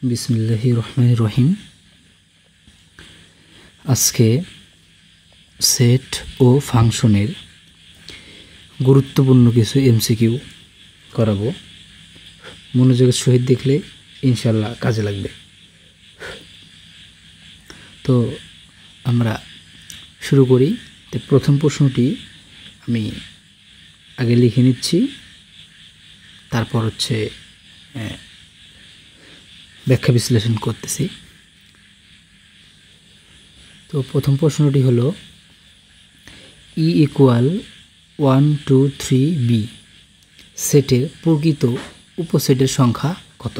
বিসমিল্লাহির রহমানির রহিম। আজকে সেট ও ফাংশনের গুরুত্বপূর্ণ কিছু এমসিকিউ করাবো। মনোযোগের সহিত দেখলে ইনশাল্লাহ কাজে লাগবে। তো আমরা শুরু করি। তো প্রথম প্রশ্নটি আমি আগে লিখে নিচ্ছি, তারপর ব্যাখ্যা বিশ্লেষণ করতেছি। তো প্রথম প্রশ্নটি হলো ই ইকুয়াল 1 2 3 বি সেটের প্রকৃত উপসেটের সংখ্যা কত?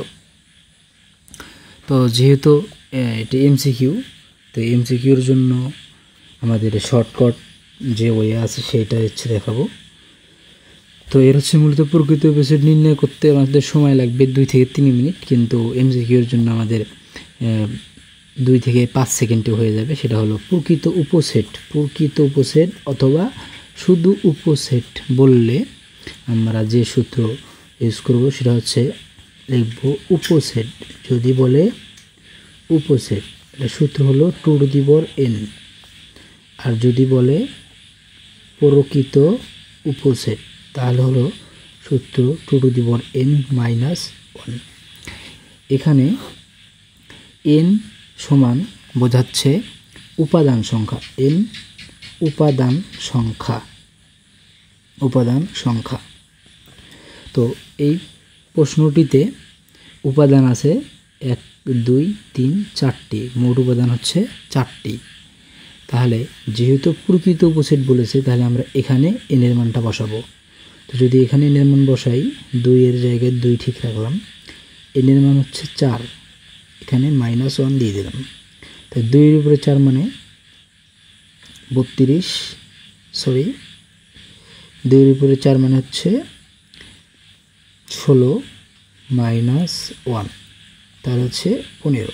তো যেহেতু এটি এমসিকিউ, তো এমসিকিউর জন্য আমাদের শর্টকাট যে ওয়ে আছে সেটা দেখাবো। তো এর মূলত প্রকৃত উপসেট নির্ণয় করতে আমাদের সময় লাগবে 2 থেকে 3 মিনিট, কিন্তু এমসিকিউর জন্য আমাদের 2 থেকে 5 সেকেন্ডে হয়ে যাবে। সেটা হলো প্রকৃত উপসেট অথবা শুধু উপসেট বললে আমরা যে সূত্র ইউজ করব সেটা লিখব উপসেট। যদি বলে উপসেট, এটা সূত্র হলো 2 টু দি পাওয়ার n। আর যদি বলে প্রকৃত উপসেট তাহলে হলো সূত্র 2 to the power n minus 1। এখানে n সমান বোঝাচ্ছে উপাদান সংখ্যা, n উপাদান সংখ্যা। তো এই প্রশ্নটিতে উপাদান আছে 1 2 3 4টি, মোট উপাদান 4টি। তাহলে যেহেতু প্রকৃত উপসেট বলেছে, তাহলে আমরা এখানে n এর মানটা বসাবো। তো যদি এখানে n এর মান বসাই, 2 এর জায়গায় 2 ঠিক রাখলাম, n এর মান 4, এখানে -1 দিয়ে দিলাম। তাই 2 এর উপরে 4 মানে 32, 2 এর উপরে 4 মানে 16 -1, তার 15।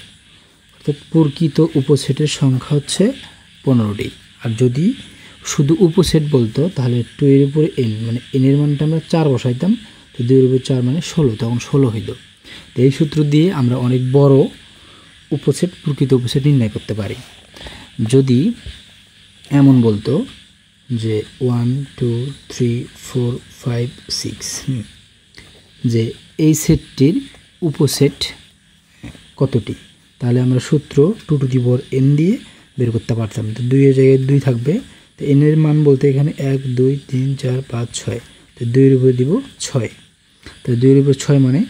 অর্থাৎ প্রকৃত উপসেটের সংখ্যা 15টি। আর যদি শুধু উপসেট বলতো তাহলে 2 এর উপরে n মানে n এর মানটা আমরা 4 বসাইতাম, তো 2 এর উপরে 4 মানে 16, তখন 16 হইল। তো এই সূত্র দিয়ে আমরা অনেক বড় উপসেট, প্রকৃত উপসেট নির্ণয় করতে পারি। যদি এমন বলতো যে 1 2 3 4 5 6, যে এই সেটটির উপসেট কতটি, তাহলে আমরা সূত্র 2 টু দি পাওয়ার n দিয়ে বের করতে পারতাম। তো 2 এর জায়গায় 2 থাকবে, তো n এর মান বলতে এখানে 1 2 3 4 5 6, তো 2 এর উপরে দিব 6। তো 2 এর উপরে 6 মানে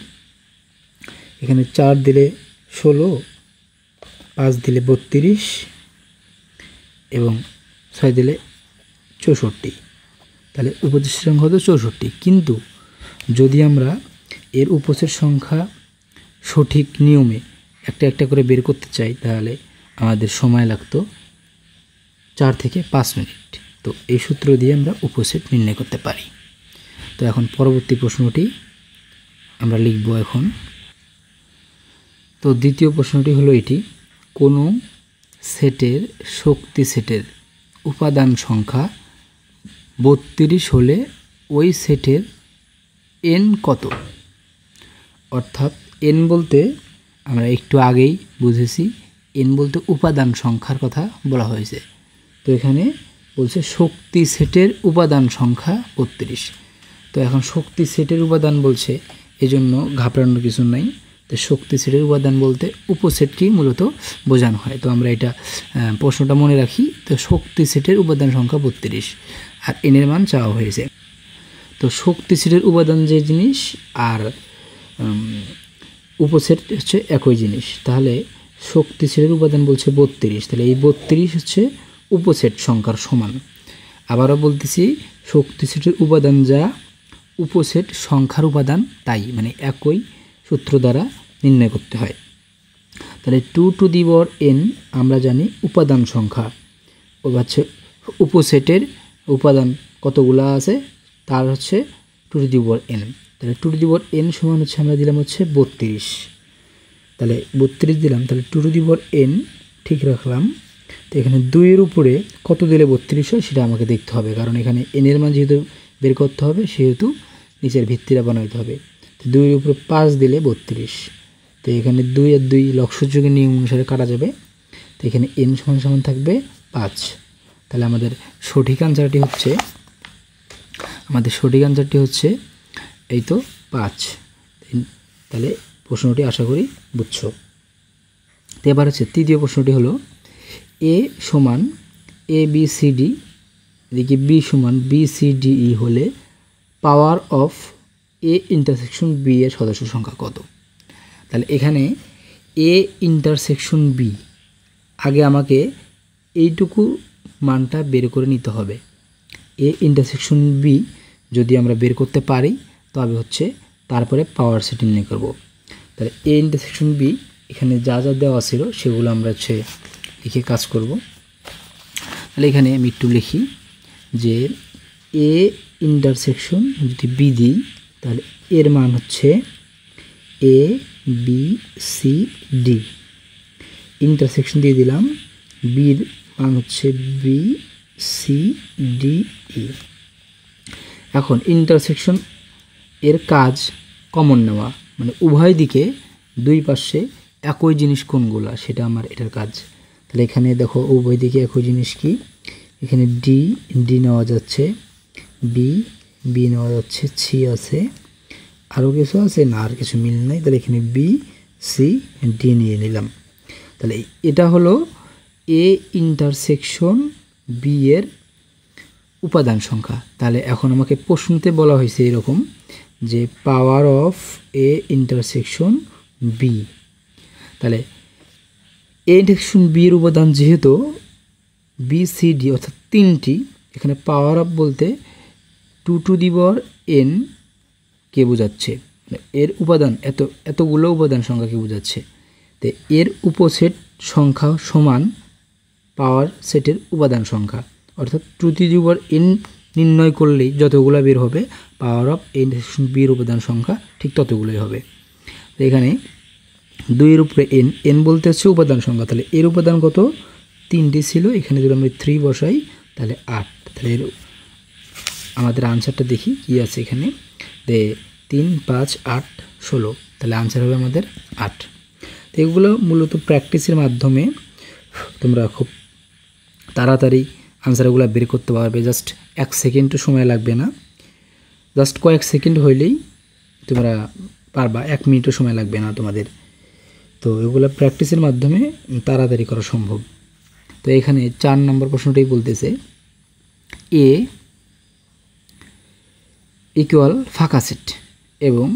এখানে 4 দিলে 16, 5 দিলে 32 এবং 6 দিলে 64। তাহলে উপসেট সংখ্যা 64। কিন্তু যদি আমরা এর উপসেট সংখ্যা সঠিক নিয়মে একটা একটা করে বের করতে চাই, তাহলে আমাদের সময় লাগতো 4 থেকে 5 মিনিট। তো এই সূত্র দিয়ে আমরা উপসেট নির্ণয় করতে পারি। তো এখন পরবর্তী প্রশ্নটি আমরা লিখব এখন। তো দ্বিতীয় প্রশ্নটি হলো এটি, কোনো সেটের শক্তি সেটের উপাদান সংখ্যা 32 হলে ওই সেটের n কত? অর্থাৎ n বলতে আমরা একটু আগেই বুঝেছি, n বলতে উপাদান সংখ্যার কথা বলা হয়েছে। তো এখানে বলছে শক্তি সেটের উপাদান সংখ্যা 32। তো এখন শক্তি সেটের উপাদান বলছে, এজন্য ঘাবড়ানোর কিছু নাই। তো শক্তি সেটের উপাদান বলতে উপসেটকেই মূলত বোঝানো হয়। তো আমরা এটা প্রশ্নটা মনে রাখি। তো শক্তি সেটের উপাদান সংখ্যা 32 আর n এর মান চাওয়া হয়েছে। তো শক্তি সেটের উপাদান যে জিনিস আর উপসেট একই জিনিস, তাহলে শক্তি সেটের উপাদান বলছে 32, তাহলে এই 32 উপসেট সংখ্যার সমান। আবারও বলতেছি, শক্তি সেটের উপাদান যা উপসেট সংখ্যার উপাদান তাই, মানে একই সূত্র দ্বারা নির্ণয় করতে হয়। তাহলে 2 টু দি পাওয়ার n আমরা জানি উপাদান সংখ্যা, ও উপসেটের উপাদান কতগুলা আছে তার 2 টু দি পাওয়ার n। তাহলে 2 টু দি পাওয়ার n সমান আমরা দিলাম 32। তাহলে 32 দিলাম, তাহলে 2 টু দি পাওয়ার n ঠিক রাখলাম। তো এখানে 2 এর উপরে কত দিলে 32 হয় সেটা আমাকে দেখতে হবে, কারণ এখানে n এর মান যেহেতু বের করতে হবে সেহেতু নিচের ভিত্তিটা বানাইতে হবে। তো 2 এর উপরে 5 দিলে 32, তো এখানে 2 আর 2 লবসূচকের নিয়ম অনুসারে কাটা যাবে। তো এখানে n সমান সমান থাকবে 5। তাহলে আমাদের সঠিক আনসারটি হচ্ছে এই তো 5। তাহলে প্রশ্নটি আশা করি বুঝছো। তো এবার হচ্ছে তৃতীয় প্রশ্নটি হলো a সমান ABCD, এদিকে b সমান BCDE হলে power of A intersection B এর সদস্য সংখ্যা কত? তাহলে এখানে A ইন্টারসেকশন B, আগে আমাকে এইটুকু মানটা বের করে নিতে হবে। A ইন্টারসেকশন B যদি আমরা বের করতে পারি তবে হচ্ছে তারপরে পাওয়ার সেট নির্ণয় করব। তাহলে A ইন্টারসেকশন B এখানে যা যা দেওয়া ছিল সেগুলো আমরা হচ্ছে লিখে কাজ করব। তাহলে এখানে আমি একটু লিখি যে A ইন্টারসেকশন যদি B দিই তাহলে এর মান হচ্ছে ABCD, ইন্টারসেকশন দিয়ে দিলাম, বির মান হচ্ছে BCDE। এখন ইন্টারসেকশন এর কাজ কমন নেওয়া, মানে উভয় দিকে দুই পাশে একই জিনিস কোনগুলা সেটা আমার এটার কাজ। তাহলে এখানে দেখো উভয় দিকে একই জিনিস কি, এখানে ডি নেওয়া যাচ্ছে, বি নেওয়া যাচ্ছে, সি আছে, আরও কিছু আছে না, আর কিছু মিল নাই। তাহলে এখানে BCD নিয়ে নিলাম। তাহলে এটা হলো A ইন্টারসেকশন B এর উপাদান সংখ্যা। তাহলে এখন আমাকে প্রশ্নতে বলা হয়েছে এরকম যে power of A intersection B। তাহলে A ইন্টারসেকশন B এর উপাদান যেহেতু BCD অর্থাৎ 3টি, এখানে পাওয়ার অফ বলতে 2 টু দি পাওয়ার n কে বোঝাচ্ছে, এর উপাদান এতগুলো উপাদান সংখ্যাকে বোঝাচ্ছে। তো এর উপসেট সংখ্যা সমান পাওয়ার সেটের উপাদান সংখ্যা, অর্থাৎ 2 টু দি পাওয়ার n নির্ণয় করলেই যতগুলো বের হবে power of A intersection B এর উপাদান সংখ্যা ঠিক ততগুলোই হবে। তো এখানে 2 এর উপরে n বলতে হচ্ছে উপাদান সংখ্যা। তাহলে এর উপাদান কত? 3টি ছিল, এখানে যদি আমরা 3 বসাই তাহলে 8। তাহলে এর আমাদের আনসারটা দেখি কি আছে এখানে, 3, 5, 8, 16। তাহলে আনসার হবে আমাদের 8। তো এগুলো মূলত প্র্যাকটিসের মাধ্যমে তোমরা খুব তাড়াতাড়ি আনসারগুলো বের করতে পারবে। জাস্ট 1 সেকেন্ডও সময় লাগবে না, জাস্ট কয়েক সেকেন্ড হইলেই তোমরা পারবা, 1 মিনিটও সময় লাগবে না তোমাদের। তো এগুলো প্র্যাকটিসের মাধ্যমে তাড়াতাড়ি করা সম্ভব। তো এখানে 4 নম্বর প্রশ্নটাই বলতেছে A ইকুয়াল ফাঁকা সেট এবং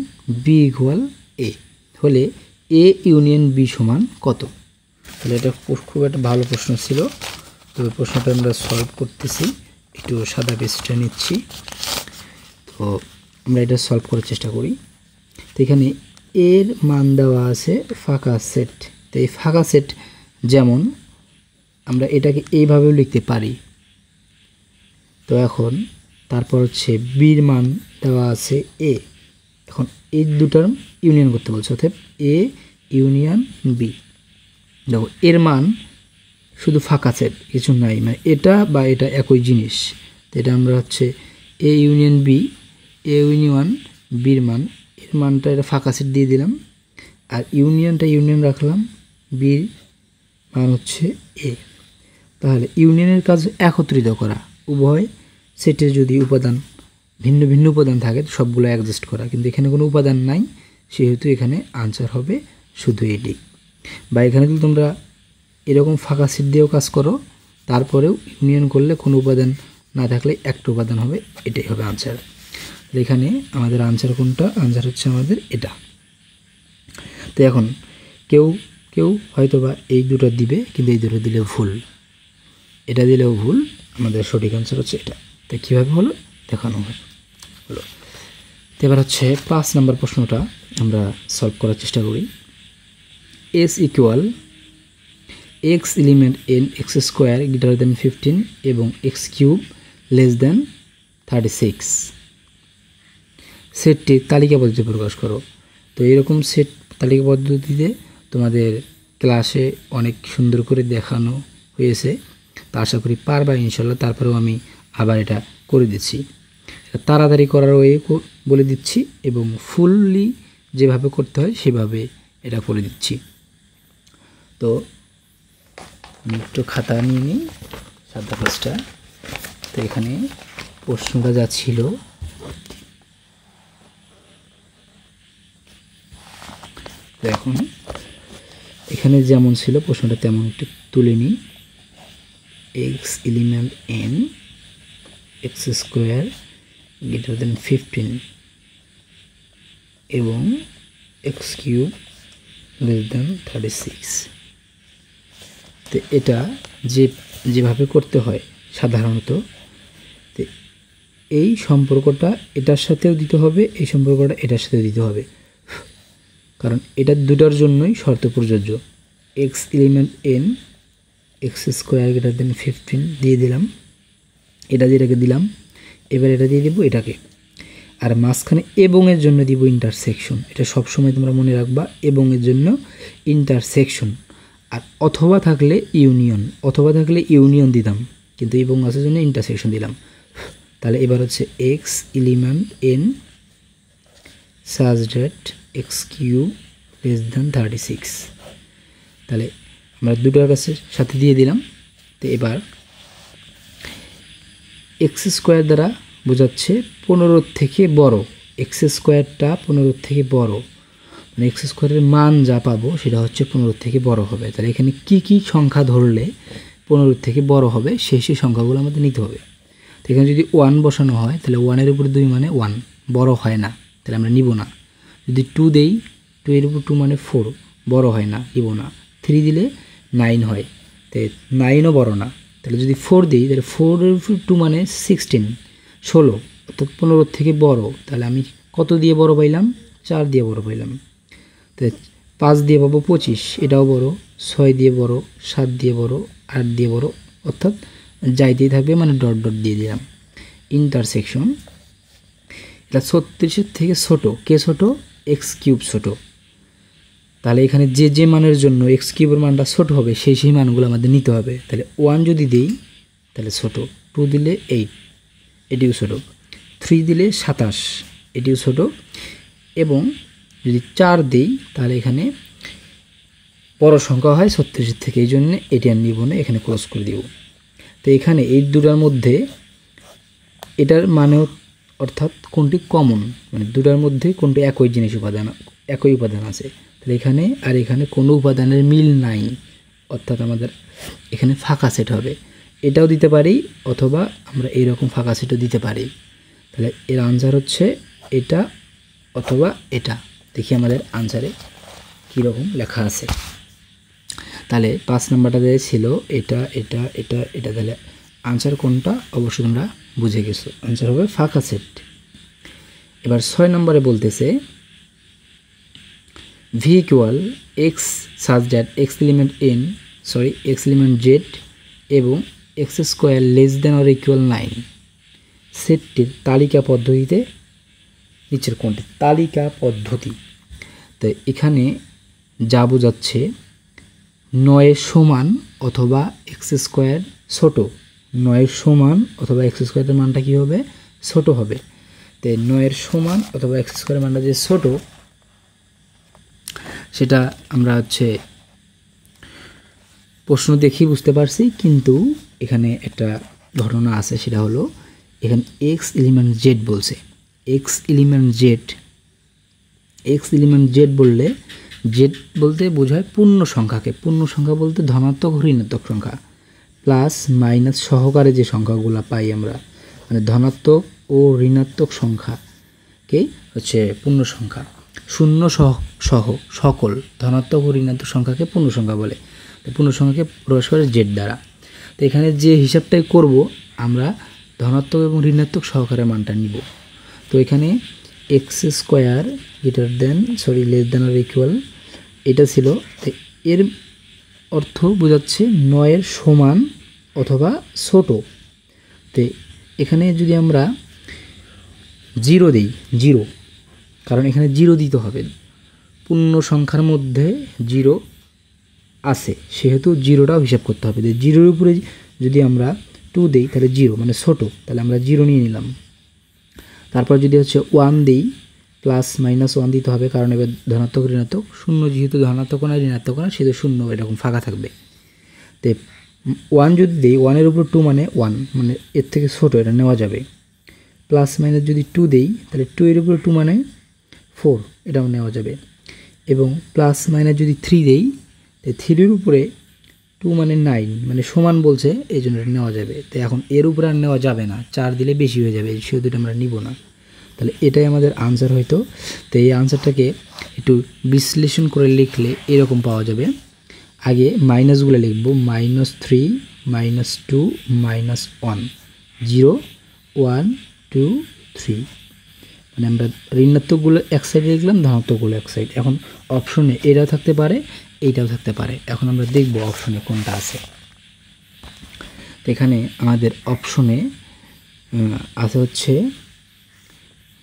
B ইকুয়াল A হলে A ইউনিয়ন B সমান কত? তাহলে এটা খুব একটা ভালো প্রশ্ন ছিল। তবে প্রশ্নটা আমরা সলভ করতেছি, একটু সাদা পেজটা নিচ্ছি। তো আমরা এটা সলভ করার চেষ্টা করি। তো এখানে এর মান দেওয়া আছে ফাঁকা সেট। তো এই ফাঁকা সেট যেমন আমরা এটাকে এইভাবেও লিখতে পারি। তো এখন তারপর হচ্ছে বির মান দেওয়া আছে A, এখন এই দুটার ইউনিয়ন করতে বলছে, অর্থাৎ A ইউনিয়ন B। দেখো এর মান শুধু ফাঁকা সেট, কিছু নাই, মানে এটা বা এটা একই জিনিস। তো এটা আমরা হচ্ছে A union B, A union বির মান, এর মানটা এটা ফাঁকা সেট দিয়ে দিলাম, আর ইউনিয়নটা ইউনিয়ন রাখলাম, বির মান হচ্ছে A। তাহলে ইউনিয়নের কাজ একত্রিত করা, উভয় সেটের যদি উপাদান ভিন্ন ভিন্ন উপাদান থাকে সবগুলো অ্যাডজাস্ট করা, কিন্তু এখানে কোনো উপাদান নাই সেহেতু এখানে আনসার হবে শুধু এটি। বা এখানে যদি তোমরা এরকম ফাঁকা সেট দিয়েও কাজ করো তারপরেও ইউনিয়ন করলে কোনো উপাদান না থাকলে একটা উপাদান হবে, এটাই হবে আনসার। এখানে আমাদের আনসার কোনটা? আনসার হচ্ছে আমাদের এটা। তো এখন কেউ হয়তোবা এই দুটো দিবে, কিন্তু এই দুটো দিলে ভুল, এটা দিলেও ভুল, আমাদের সঠিক আনসার হচ্ছে এটা। তো কীভাবে হলো দেখানো হলো। তো এবার হচ্ছে 5 নম্বর প্রশ্নটা আমরা সলভ করার চেষ্টা করি। S equal x element n x square greater than 15 এবং x কিউব লেস দেন 36 সেটটি তালিকা পদ্ধতি প্রকাশ করো। তো এরকম সেট তালিকা পদ্ধতিতে তোমাদের ক্লাসে অনেক সুন্দর করে দেখানো হয়েছে, তা আশা করি পারবা ইনশাল্লাহ। তারপরেও আমি আবার এটা করে দিচ্ছি, এটা তাড়াতাড়ি করার ওয়ে বলে দিচ্ছি এবং ফুললি যেভাবে করতে হয় সেভাবে এটা করে দিচ্ছি। তো আমি একটু খাতা নিয়ে নিই, সাদা কাজটা। তো এখানে প্রশ্নটা যা ছিল, তো এখন এখানে যেমন ছিল প্রশ্নটা তেমন একটু তুলে নিই। X element N x square greater than 15 এবং এক্স কিউব লেস দেন 36। তো এটা যেভাবে করতে হয় সাধারণত, তো এই সম্পর্কটা এটার সাথেও দিতে হবে, এই সম্পর্কটা এটার সাথেও দিতে হবে, কারণ এটা দুটার জন্যই শর্ত প্রযোজ্য। X element N x square greater than 15 দিয়ে দিলাম, এটা যেটাকে দিলাম, এবার এটা দিয়ে দেবো এটাকে, আর মাঝখানে এবং এর জন্য দিব ইন্টারসেকশন। এটা সবসময় তোমরা মনে রাখবা, এবং এর জন্য ইন্টারসেকশন। আর অথবা থাকলে ইউনিয়ন দিতাম, কিন্তু এবং আসার জন্য ইন্টারসেকশন দিলাম। তাহলে এবার হচ্ছে এক্স এলিমেন্ট এন সাজ date x cube less than 36। তাহলে আমরা দুটোর কাছে সাথে দিয়ে দিলাম। তো এবার এক্স স্কোয়ার দ্বারা বোঝাচ্ছে 15 থেকে বড়, এক্স স্কোয়ারটা 15 থেকে বড়, মানে এক্স স্কোয়ারের মান যা পাবো সেটা হচ্ছে 15 থেকে বড় হবে। তাহলে এখানে কি সংখ্যা ধরলে 15 থেকে বড় হবে সেই সংখ্যাগুলো আমাদের নিতে হবে। তো এখানে যদি 1 বসানো হয় তাহলে 1-এর উপরে 2 মানে 1, বড় হয় না, তাহলে আমরা নিব না। যদি 2 দেই, 2-এর উপর 2 মানে 4, বড় হয় না, নিব না। 3 দিলে 9 হয়, তো 9ও বড় না। তাহলে যদি 4 দিই, তাহলে 4-এর উপর 2 মানে 16, অর্থাৎ 15 থেকে বড়। তাহলে আমি কত দিয়ে বড় পাইলাম? 4 দিয়ে বড় পাইলাম। তো 5 দিয়ে পাবো 25, এটাও বড়। 6 দিয়ে বড়, 7 দিয়ে বড়, 8 দিয়ে বড়, অর্থাৎ যাইতেই থাকবে, মানে ডট ডট দিয়ে দিলাম। ইন্টারসেকশন, এটা 36-এর থেকে ছোট। কে ছোট? এক্স কিউব ছোট। তাহলে এখানে যে মানের জন্য এক্স কিউবের মানটা ছোট হবে সেই মানগুলো আমাদের নিতে হবে। তাহলে 1 যদি দিই তাহলে ছোট, 2 দিলে 8, এটিও ছোট, 3 দিলে 27, এটিও ছোট, এবং যদি 4 দিই তাহলে এখানে বড় সংখ্যা হয় 36-এর থেকে, এই জন্য এটি আর নিব না, এখানে ক্লোজ করে দিব। তো এখানে এই দুটার মধ্যে এটার মানেও, অর্থাৎ কোনটি কমন, মানে দুটার মধ্যে কোনটি একই উপাদান আছে। তাহলে এখানে আর এখানে কোনো উপাদানের মিল নাই, অর্থাৎ আমাদের এখানে ফাঁকা সেট হবে। এটাও দিতে পারি, অথবা আমরা এইরকম ফাঁকা সেটও দিতে পারি। তাহলে এর আনসার হচ্ছে এটা অথবা এটা। দেখি আমাদের আনসারে কীরকম লেখা আছে। তাহলে 5 নম্বরটা যে ছিল এটা এটা এটা এটা, তাহলে আনসার কোনটা অবশ্যই তোমরা বুঝে গেছো, আনসার হবে ফাঁকা সেট। এবার 6 নম্বরে বলতেছে V equal X such that X element Z এবং X square less then or equal 9 সেটটির তালিকা পদ্ধতিতে নিচের কোনটি? তালিকা পদ্ধতি। তো এখানে যা বোঝাচ্ছে 9 সমান অথবা এক্স স্কোয়ার ছোট, 9 সমান অথবা এক্স স্কোয়ারের মানটা কী হবে? ছোট হবে। তো 9 সমান অথবা এক্স স্কোয়ারের মানটা যে ছোট, সেটা আমরা প্রশ্ন দেখি বুঝতে পারছি, কিন্তু এখানে একটা ঘটনা আছে, সেটা হলো এখানে এক্স এলিমেন্ট জেড বলছে। এক্স এলিমেন্ট জেড বললে, জেড বলতে বোঝায় পূর্ণ সংখ্যাকে। পূর্ণ সংখ্যা বলতে ধনাত্মক ও ঋণাত্মক সংখ্যা, প্লাস মাইনাস সহকারে যে সংখ্যাগুলো পাই আমরা, মানে ধনাত্মক ও ঋণাত্মক সংখ্যাকে হচ্ছে পূর্ণ সংখ্যা। শূন্য সহ সকল ধনাত্মক ও ঋণাত্মক সংখ্যাকে পূর্ণ সংখ্যা বলে। পূর্ণ সংখ্যাকে প্রকাশ করে জেড দ্বারা। তো এখানে যে হিসাবটাই করব আমরা ধনাত্মক এবং ঋণাত্মক সহকারে মানটা নিব। তো এখানে x square less then or equal এটা ছিল, এর অর্থ বোঝাচ্ছে 9 সমান অথবা ছোট। তো এখানে যদি আমরা 0 দিই, 0, কারণ এখানে 0 দিতে হবে, পূর্ণ সংখ্যার মধ্যে 0 আছে, সেহেতু 0টাও হিসাব করতে হবে। যে 0-এর উপরে যদি আমরা 2 দিই তাহলে 0 মানে ছোট, তাহলে আমরা 0 নিয়ে নিলাম। তারপর যদি 1 দিই প্লাস মাইনাস 1 দিতে হবে, কারণ এবার ধনাত্মক ঋণাত্মক, শূন্য যেহেতু ধনাত্মক না ঋণাত্মক না সেহেতু শূন্য এরকম ফাঁকা থাকবে। তো 1 যদি দিই, 1-এর উপর 2 মানে 1, মানে এর থেকে ছোটো, এটা নেওয়া যাবে। প্লাস মাইনাস যদি 2 দিই তাহলে 2-এর উপর 2 মানে 4, এটাও নেওয়া যাবে। এবং প্লাস মাইনাস যদি 3 দিই, তাই 3-এর উপরে 2 মানে 9, মানে সমান বলছে, এই জন্য এটা নেওয়া যাবে। তো এখন এর উপরে আর নেওয়া যাবে না, 4 দিলে বেশি হয়ে যাবে, সেহেতু এটা আমরা নিব না। তাহলে এটাই আমাদের আনসার হয়তো। তো এই আনসারটাকে একটু বিশ্লেষণ করে লিখলে এরকম পাওয়া যাবে। আগে মাইনাসগুলো লিখব, -3, -2, -1, 0, 1, 2, 3, মানে আমরা ঋণাত্মকগুলো এক সাইডে লিখলাম, ধনাত্মকগুলো এক সাইড। এখন অপশনে এটাও থাকতে পারে, এইটাও থাকতে পারে। এখন আমরা দেখব অপশনে কোনটা আছে। এখানে আমাদের অপশনে আছে হচ্ছে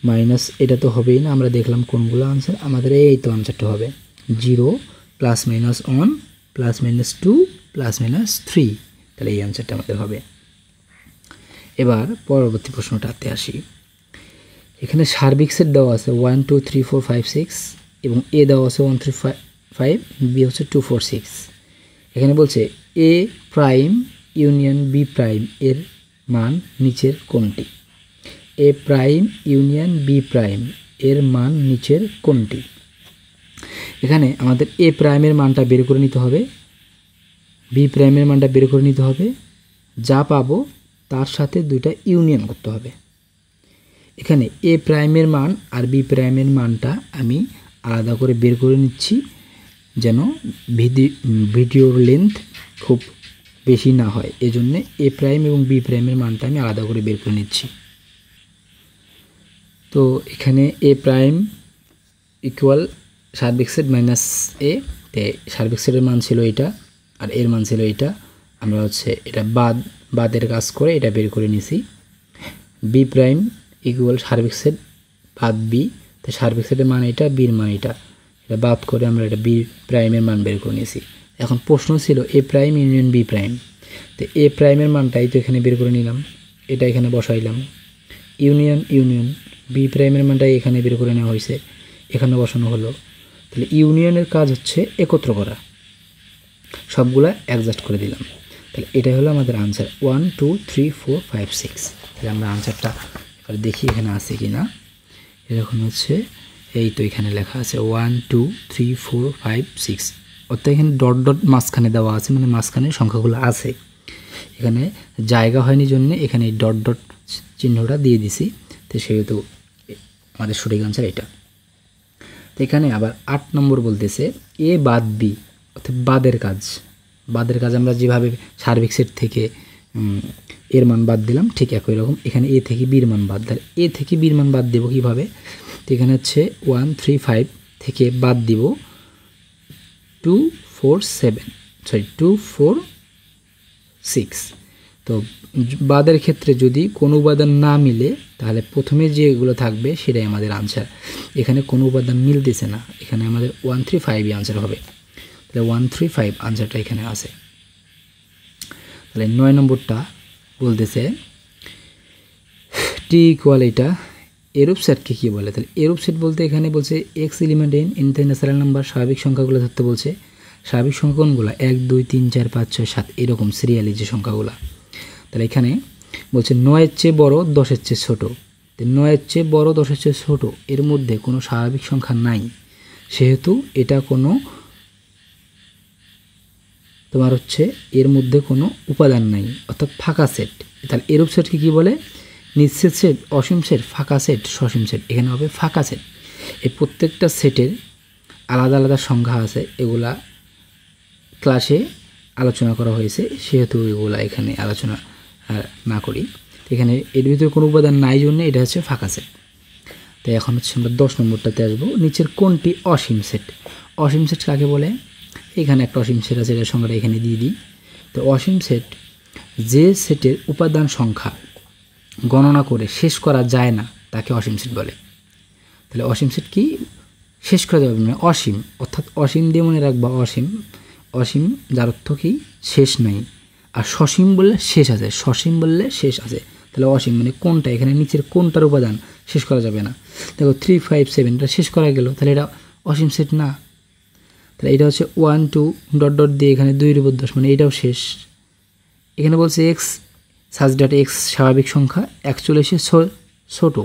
মাইনাস, এটা তো হবেই না, আমরা দেখলাম কোনগুলো আনসার, আমাদের এই তো আনসারটা হবে 0, +-1, +-2, +-3, তাহলে এই আনসারটা আমাদের হবে। এবার পরবর্তী প্রশ্নটাতে আসি। এখানে সার্বিক সেট দেওয়া আছে 1 2 3 4 5 6 এবং এ দেওয়া আছে 1 3 5, বি হচ্ছে 2 4 6। এখানে বলছে এ প্রাইম ইউনিয়ন বি প্রাইম এর মান নিচের কোনটি? এ প্রাইম ইউনিয়ন বি প্রাইম এর মান নিচের কোনটি? এখানে আমাদের এ প্রাইমের মানটা বের করে নিতে হবে, বি প্রাইমের মানটা বের করে নিতে হবে, যা পাবো তার সাথে দুইটা ইউনিয়ন করতে হবে। এখানে এ প্রাইমের মান আর বি প্রাইমের মানটা আমি আলাদা করে বের করে নিচ্ছি, যেন ভিডিওর লেন্থ খুব বেশি না হয়, এজন্য এ প্রাইম এবং বি প্রাইমের মানটা আমি আলাদা করে বের করে নিচ্ছি। তো এখানে এ প্রাইম ইকুয়াল সার্বিক সেট মাইনাস এ, তে সার্বিক সেটের মান ছিল এটা আর এর মান ছিল এটা, আমরা হচ্ছে এটা বাদের কাজ করে এটা বের করে নিছি। বি প্রাইম ইকুয়াল সার্বিক সেট বাদ বি, তো সার্বিক সেটের মান এটা, বির মান এটা, এটা বাদ করে আমরা এটা বি প্রাইমের মান বের করে নিয়েছি। এখন প্রশ্ন ছিল এ প্রাইম ইউনিয়ন বি প্রাইম, তো এ প্রাইমের মানটাই তো এখানে বের করে নিলাম, এটা এখানে বসাইলাম, ইউনিয়ন ইউনিয়ন বি প্রাইমের মানটাই এখানে বের করে নেওয়া হয়েছে, এখানে বসানো হলো। তাহলে ইউনিয়নের কাজ হচ্ছে একত্র করা, সবগুলা অ্যাডজাস্ট করে দিলাম। তাহলে এটাই হলো আমাদের আনসার 1 2 3 4 5 6। তাহলে আমরা আনসারটা এবার দেখি এখানে আছে কি না। এরকম হচ্ছে, এই তো এখানে লেখা আছে 1 2 3 4 5 6, অর্থাৎ এখানে ডট ডট মাঝখানে দেওয়া আছে, মানে মাঝখানে সংখ্যাগুলো আছে, এখানে জায়গা হয়নি জন্য এখানে এই ডট ডট চিহ্নটা দিয়ে দিছি, তো সেহেতু আমাদের সঠিক আনসার এটা। তো এখানে আবার 8 নম্বর বলতেছে এ বাদ বি, অর্থাৎ বাদের কাজ আমরা যেভাবে সার্বিক সেট থেকে এর মান বাদ দিলাম, ঠিক একই রকম এখানে এ থেকে বির মান বাদ দিলে এ থেকে বির মান বাদ দেবো কীভাবে? তো এখানে হচ্ছে 1 3 5 থেকে বাদ দিব 2 4 6। তো বাদের ক্ষেত্রে যদি কোনো উপাদান না মিলে তাহলে প্রথমে যেগুলো থাকবে সেটাই আমাদের আনসার। এখানে কোনো উপাদান মিলতেছে না, এখানে আমাদের 1 3 5ই আনসার হবে। তাহলে 1 3 5 আনসারটা এখানে আছে। তাহলে 9 নম্বরটা বলতেছে টি ইকুয়াল এটা এরূপ সেটকে কী বলে? তাহলে এরূপ সেট বলতে এখানে বলছে x element in the natural number, স্বাভাবিক সংখ্যাগুলো ধরতে বলছে। স্বাভাবিক সংখ্যা কোনগুলো? 1 2 3 4 5 6 7 এরকম সিরিয়ালি যে সংখ্যাগুলো। তাহলে এখানে বলছে 9-এর চেয়ে বড় 10-এর চেয়ে ছোটো, তো 9-এর চেয়ে বড় 10-এর চেয়ে ছোটো এর মধ্যে কোনো স্বাভাবিক সংখ্যা নাই, সেহেতু এটা কোনো তোমার হচ্ছে এর মধ্যে কোনো উপাদান নাই, অর্থাৎ ফাঁকা সেট। তাহলে এরূপ সেটকে কী বলে? নিশ্চিত সেট, অসীম সেট, ফাঁকা সেট, সসীম সেট। এখানে হবে ফাঁকা সেট। এই প্রত্যেকটা সেটের আলাদা আলাদা সংখ্যা আছে, এগুলা ক্লাসে আলোচনা করা হয়েছে, সেহেতু এগুলা এখানে আলোচনা না করি। এখানে এর ভিতরে কোনো উপাদান নাই জন্য এটা হচ্ছে ফাঁকা সেট। তাই এখন হচ্ছে আমরা 10 নম্বরটাতে আসবো, নিচের কোনটি অসীম সেট? অসীম সেট কাকে বলে? এখানে একটা অসীম সেট আছে, এটার সংখ্যাটা এখানে দিয়ে দিই। তো অসীম সেট যে সেটের উপাদান সংখ্যা গণনা করে শেষ করা যায় না তাকে অসীম সেট বলে। তাহলে অসীম সেট কি? শেষ করা যাবে না, অসীম, অর্থাৎ অসীম দিয়ে মনে রাখবা অসীম। অসীম যার অর্থ কি? শেষ নাই। আর সসীম বললে শেষ আছে, সসীম বললে শেষ আছে। তাহলে অসীম মানে কোনটা, এখানে নিচের কোনটার উপাদান শেষ করা যাবে না। দেখো 3 5 7 এটা শেষ করা গেল, তাহলে এটা অসীম সেট না। তাহলে এটা হচ্ছে 1 2 ডট ডট দিয়ে এখানে 2 এর উপর 10 মানে এটাও শেষ। এখানে বলছে এক্স সাজ ডট এক্স স্বাভাবিক সংখ্যা 41 ছোটো,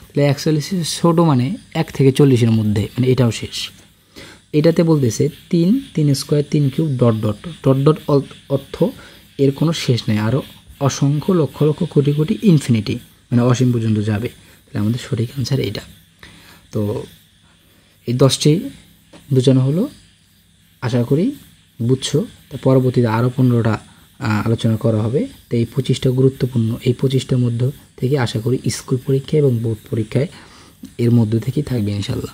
তাহলে 41 ছোটো মানে 1 থেকে 40-এর মধ্যে, মানে এটাও শেষ। এটাতে বলতেছে 3 3 square 3 cube dot dot dot dot অর্থ এর কোনো শেষ নেই, আরও অসংখ্য লক্ষ লক্ষ কোটি কোটি ইনফিনিটি মানে অসীম পর্যন্ত যাবে। তাহলে আমাদের সঠিক অ্যান্সার এইটা। তো এই 10টি বোঝানো হলো, আশা করি বুঝছো। তো পরবর্তীতে আরও 15টা আলোচনা করা হবে। তো এই 25টা গুরুত্বপূর্ণ, এই 25টার মধ্য থেকে আশা করি স্কুল পরীক্ষা এবং বোর্ড পরীক্ষায় এর মধ্য থেকেই থাকবে ইনশাল্লাহ।